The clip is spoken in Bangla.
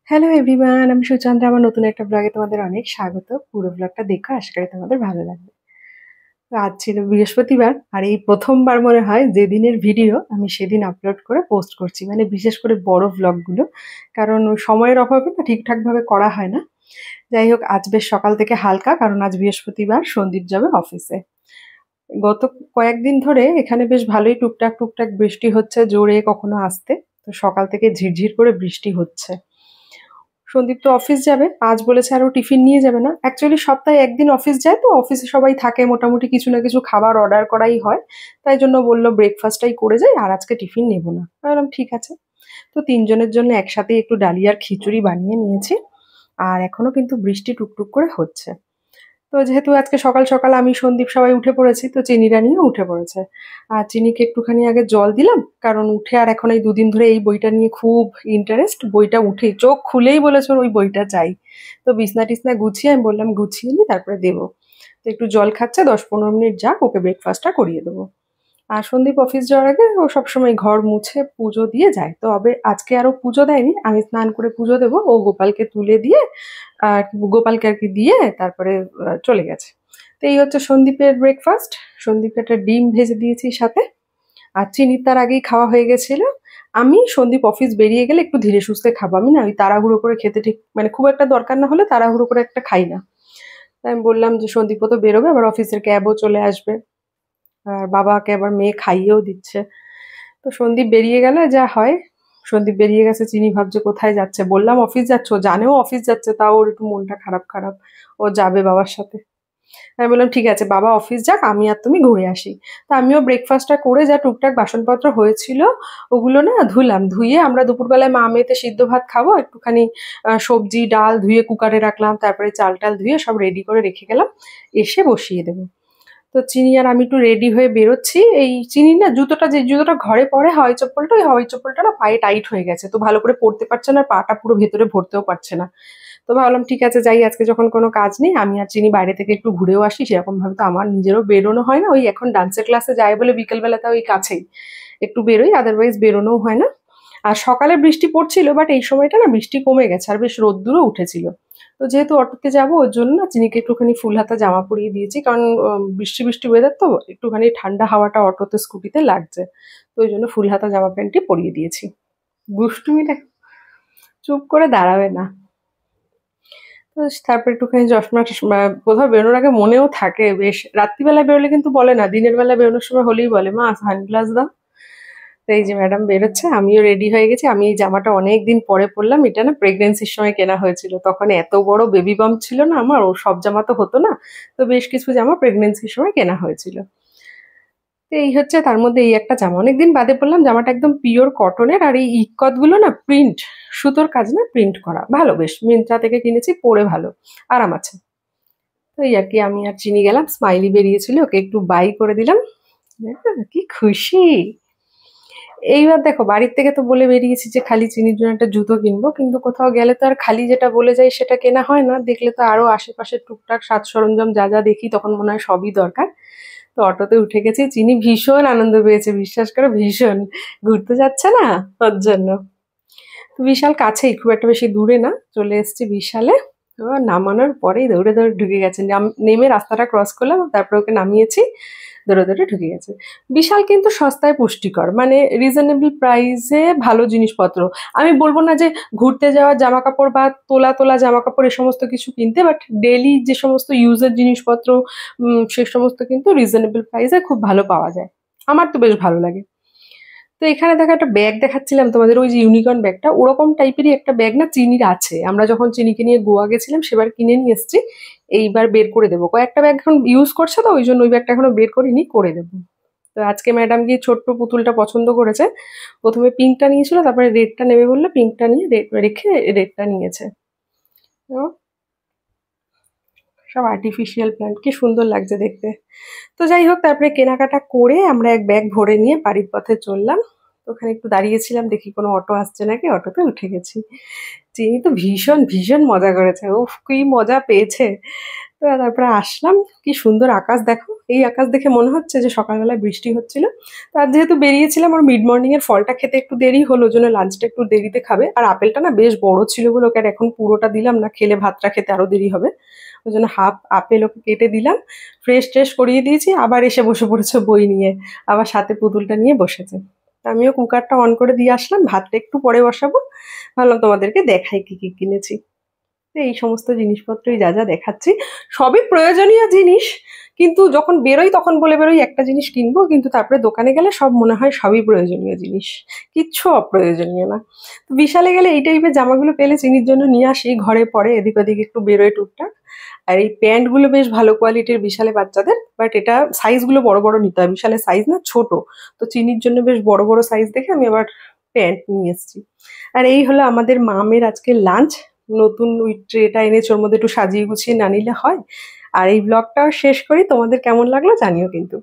হ্যালো এভরিওয়ান, আমি সুচন্দ্রা। আমার নতুন একটা ব্লগে তোমাদের অনেক স্বাগত। পুরো ব্লগটা দেখো, আশা করি তোমাদের ভালো লাগবে। তো আজ ছিল বৃহস্পতিবার, আর এই প্রথমবার মনে হয় যেদিনের ভিডিও আমি সেদিন আপলোড করে পোস্ট করছি, মানে বিশেষ করে বড় ব্লগগুলো, কারণ ওই সময়ের অভাবে না ঠিকঠাকভাবে করা হয় না। যাই হোক, আজ বেশ সকাল থেকে হালকা, কারণ আজ বৃহস্পতিবার, সন্দীপ যাবে অফিসে। গত কয়েকদিন ধরে এখানে বেশ ভালোই টুকটাক টুকটাক বৃষ্টি হচ্ছে, জোরে কখনো আসতে। তো সকাল থেকে ঝিরঝির করে বৃষ্টি হচ্ছে। সন্দীপ তো অফিস যাবে, আজ বলেছে আর ও টিফিন নিয়ে যাবে না। অ্যাকচুয়ালি সপ্তাহে একদিন অফিস যায়, তো অফিসে সবাই থাকে, মোটামুটি কিছু না কিছু খাবার অর্ডার করাই হয়। তাই জন্য বললো ব্রেকফাস্টটাই করে যাই, আর আজকে টিফিন নেবো না। আমি বললাম ঠিক আছে। তো তিনজনের জন্য একসাথেই একটু ডালিয়ার খিচুড়ি বানিয়ে নিয়েছি। আর এখনো কিন্তু বৃষ্টি টুকটুক করে হচ্ছে। তো যেহেতু আজকে সকাল সকাল আমি সন্দীপ সবাই উঠে পড়েছি, তো চিনি রানীও উঠে পড়েছে। আর চিনিকে একটুখানি আগে জল দিলাম, কারণ উঠে আর এখন এই দুদিন ধরে এই বইটা নিয়ে খুব ইন্টারেস্ট। বইটা উঠে চোখ খুলেই বলেছে ওর ওই বইটা চাই। তো বিছনা টিছনা গুছিয়ে আমি বললাম গুছিয়ে নি, তারপরে দেবো। তো একটু জল খাচ্ছে, 10-15 মিনিট যাক, ওকে ব্রেকফাস্টটা করিয়ে দেবো। আর সন্দীপ অফিস যাওয়ার আগে ও সবসময় ঘর মুছে পুজো দিয়ে যায়। তো আজকে আরো পুজো দেয়নি, আমি স্নান করে পুজো দেবো। ও গোপালকে তুলে দিয়ে আর গোপালকে আর কি দিয়ে তারপরে চলে গেছে। তো এই হচ্ছে সন্দীপের ব্রেকফাস্ট। সন্দীপকে একটা ডিম ভেজে দিয়েছি সাথে। আর চিনির তার আগেই খাওয়া হয়ে গেছিল। আমি সন্দীপ অফিস বেরিয়ে গেলে একটু ধীরে সুস্থে খাবো, আমি না ওই তাড়াহুড়ো করে খেতে ঠিক মানে খুব একটা দরকার না হলে তাড়াহুড়ো করে একটা খাই না। তাই আমি বললাম যে সন্দীপও তো বেরোবে, আবার অফিসের ক্যাবও চলে আসবে, আর বাবাকে আবার মেয়ে খাইয়েও দিচ্ছে। তো সন্দীপ বেরিয়ে গেলে যা হয়। সন্দীপ বেরিয়ে গেছে, চিনি ভাবছে কোথায় যাচ্ছে। বললাম অফিস যাচ্ছ, জানেও অফিস যাচ্ছে, তাও ওর একটু মনটা খারাপ খারাপ। ও যাবে বাবার সাথে। আমি বললাম ঠিক আছে, বাবা অফিস যাক, আমি আর তুমি ঘুরে আসি। তা আমিও ব্রেকফাস্টটা করে যা টুকটাক বাসনপত্র হয়েছিল ওগুলো না ধুলাম। ধুয়ে আমরা দুপুরবেলায় মা মেয়েতে সিদ্ধ ভাত খাবো, একটুখানি সবজি ডাল ধুয়ে কুকারে রাখলাম, তারপরে চাল টাল ধুয়ে সব রেডি করে রেখে গেলাম, এসে বসিয়ে দেবো। তো চিনি আর আমি একটু রেডি হয়ে বেরোচ্ছি। এই চিনি না জুতোটা, যে জুতোটা ঘরে পরে হাওয়াই চপ্পলটা, ওই হাওয়াই চপ্পলটা না পায়ে টাইট হয়ে গেছে, তো ভালো করে পরতে পারছে না, আর পাটা পুরো ভেতরে ভরতেও পারছে না। তো ভাবলাম ঠিক আছে যাই, আজকে যখন কোনো কাজ নেই, আমি আর চিনি বাইরে থেকে একটু ঘুরেও আসি। সেরকম ভাবে তো আমার নিজেরও বেরোনো হয় না, ওই এখন ডান্সের ক্লাসে যায় বলে বিকেলবেলাটা ওই কাছেই একটু বেরোই, আদারওয়াইজ বেরোনোও হয় না। আর সকালে বৃষ্টি পড়ছিল, বাট এই সময়টা না বৃষ্টি কমে গেছে, আর বেশ রোদ্দুরও উঠেছিল। তো যেহেতু অটোতে যাবো, ওর জন্য না চিনিকে একটুখানি ফুল হাতা জামা পরিয়ে দিয়েছি, কারণ বৃষ্টি বৃষ্টি ওয়েদার তো একটুখানি ঠান্ডা হাওয়াটা অটোতে স্কুটিতে লাগছে। তো ওই জন্য ফুল হাতা জামা প্যান্টটি পরিয়ে দিয়েছি। দুষ্টুমিটা চুপ করে দাঁড়াবে না। তো তারপর একটুখানি চশমা টশমা, কোথাও বেরোনোর আগে মনেও থাকে বেশ, রাত্রিবেলায় বেরোলে কিন্তু বলে না, দিনের বেলা বেরোনোর সময় হলেই বলে মা সানগ্লাস দাও। তো এই যে ম্যাডাম বেরোচ্ছে, আমিও রেডি হয়ে গেছি। আমি এই জামাটা অনেক দিন পরে পরলাম, এটা না প্রেগনেন্সির সময় কেনা হয়েছিল, তখন এত বড় বেবি বাম্প ছিল না আমার, ও সব জামা তো হতো না। তো বেশ কিছু জামা প্রেগনেন্সির সময় কেনা হয়েছিল। তো এই হচ্ছে তার মধ্যে এই একটা জামা, অনেকদিন বাদে পড়লাম। জামাটা একদম পিওর কটনের, আর এই ইকত গুলো না প্রিন্ট, সুতোর কাজ না, প্রিন্ট করা, ভালো বেশ। মিন্ত্রা থেকে কিনেছি, পরে ভালো, আরাম আছে। তো এই আর কি, আমি আর চিনি গেলাম, স্মাইলি বেরিয়েছিল, ওকে একটু বাই করে দিলাম। কি খুশি। এইবার দেখো, বাড়ির থেকে তো বলে বেরিয়েছি যে খালি চিনির জন্য একটা জুতো কিনবো, কিন্তু কোথাও গেলে তো আর খালি যেটা বলে যাই সেটা কেনা হয় না, দেখলে তো আরো আশেপাশে টুকটাক সাজ সরঞ্জাম যা যা দেখি তখন মনে হয় সবই দরকার। তো অটোতে উঠে গেছি, চিনি ভীষণ আনন্দ পেয়েছে, বিশ্বাস করো ভীষণ। ঘুরতে যাচ্ছে না, ওর জন্য। তো বিশাল কাছেই, খুব একটা বেশি দূরে না, চলে এসেছি বিশালে। তো নামানোর পরেই দৌড়ে দৌড়ে ঢুকে গেছে, নেমে রাস্তাটা ক্রস করলাম, তারপর ওকে নামিয়েছি, দৌড়ে দৌড়ে ঢুকে গেছে। বিশাল কিন্তু সস্তায় পুষ্টিকর, মানে রিজনেবল প্রাইসে ভালো জিনিসপত্র। আমি বলবো না যে ঘুরতে যাওয়া জামা কাপড় বা তোলা তোলা জামা কাপড় এ সমস্ত কিছু কিনতে, বাট ডেলি যে সমস্ত ইউজের জিনিসপত্র সে সমস্ত কিন্তু রিজনেবল প্রাইসে খুব ভালো পাওয়া যায়। আমার তো বেশ ভালো লাগে। তো এখানে দেখো একটা ব্যাগ দেখাচ্ছিলাম তোমাদের, ওই যে ইউনিকর্ন ব্যাগটা, ওরকম টাইপেরই একটা ব্যাগ না চিনির আছে। আমরা যখন চিনিকে নিয়ে গোয়া গেছিলাম সেবার কিনে নিয়ে এসেছি। এইবার বের করে দেবো, কয়েকটা ব্যাগ এখন ইউজ করছে, তো ওই জন্য ওই ব্যাগটা এখনো বের করিনি, করে দেবো। তো আজকে ম্যাডাম গিয়ে ছোট্ট পুতুলটা পছন্দ করেছে। প্রথমে পিঙ্কটা নিয়েছিল, তারপরে রেডটা নেবে বললো, পিঙ্কটা নিয়ে রেখে রেডটা নিয়েছে। তো সব আর্টিফিশিয়াল প্ল্যান্ট, কি সুন্দর লাগছে দেখতে। তো যাই হোক, তারপরে কেনাকাটা করে আমরা এক ব্যাগ ভরে নিয়ে বাড়ির পথে চললাম। তো ওখানে একটু দাঁড়িয়েছিলাম, দেখি কোনো অটো আসছে নাকি, অটোতে উঠে গেছি। চিনি তো ভীষণ ভীষণ মজা করেছে, উফ কি মজা পেয়েছে। তো তারপরে আসলাম, কি সুন্দর আকাশ দেখো। এই আকাশ দেখে মনে হচ্ছে যে সকালবেলায় বৃষ্টি হচ্ছিল। তো আর যেহেতু বেরিয়েছিলাম, আর মিড মর্নিং এর ফলটা খেতে একটু দেরি হলো, ওই জন্য লাঞ্চটা একটু দেরিতে খাবে। আর আপেলটা না বেশ বড় ছিল বলে ওকে আর এখন পুরোটা দিলাম না, খেলে ভাতটা খেতে আরো দেরি হবে। ওই জন্য হাফ আপেল ওকে কেটে দিলাম, ফ্রেশ ট্রেশ করিয়ে দিয়েছি। আবার এসে বসে পড়েছে বই নিয়ে, আবার সাথে পুতুলটা নিয়ে বসেছে। তা আমিও কুকারটা অন করে দিয়ে আসলাম, ভাতটা একটু পরে বসাবো। ভাবলাম তোমাদেরকে দেখাই কি কি কিনেছি। তো এই সমস্ত জিনিসপত্রই যা যা দেখাচ্ছি, সবই প্রয়োজনীয় জিনিস। কিন্তু যখন বেরোই তখন বলে বেরোই একটা জিনিস কিনবো, কিন্তু তারপরে দোকানে গেলে সব মনে হয় সবই প্রয়োজনীয় জিনিস, কিচ্ছু অপ্রয়োজনীয় না। তো বিশালে গেলে এই টাইপের জামাগুলো পেলে চিনির জন্য নিয়ে আসি, ঘরে পরে এদিক ওদিক একটু বেরোয় টুকটাক। আর এই প্যান্ট গুলো বেশ ভালো কোয়ালিটির বিশালে বাচ্চাদের, বাট এটা সাইজ গুলো বড় বড় নিতে হয়, বিশালে সাইজ না ছোট। তো চিনির জন্য বেশ বড় বড় সাইজ দেখে আমি আবার প্যান্ট নিয়ে এসেছি। আর এই হলো আমাদের মামের আজকে লাঞ্চ। নতুন ওই ট্রেটা এনেছে, ওর মধ্যে একটু সাজিয়ে গুছিয়ে না নিলে হয়। আর এই ব্লগটাও শেষ করি, তোমাদের কেমন লাগলো জানিও কিন্তু।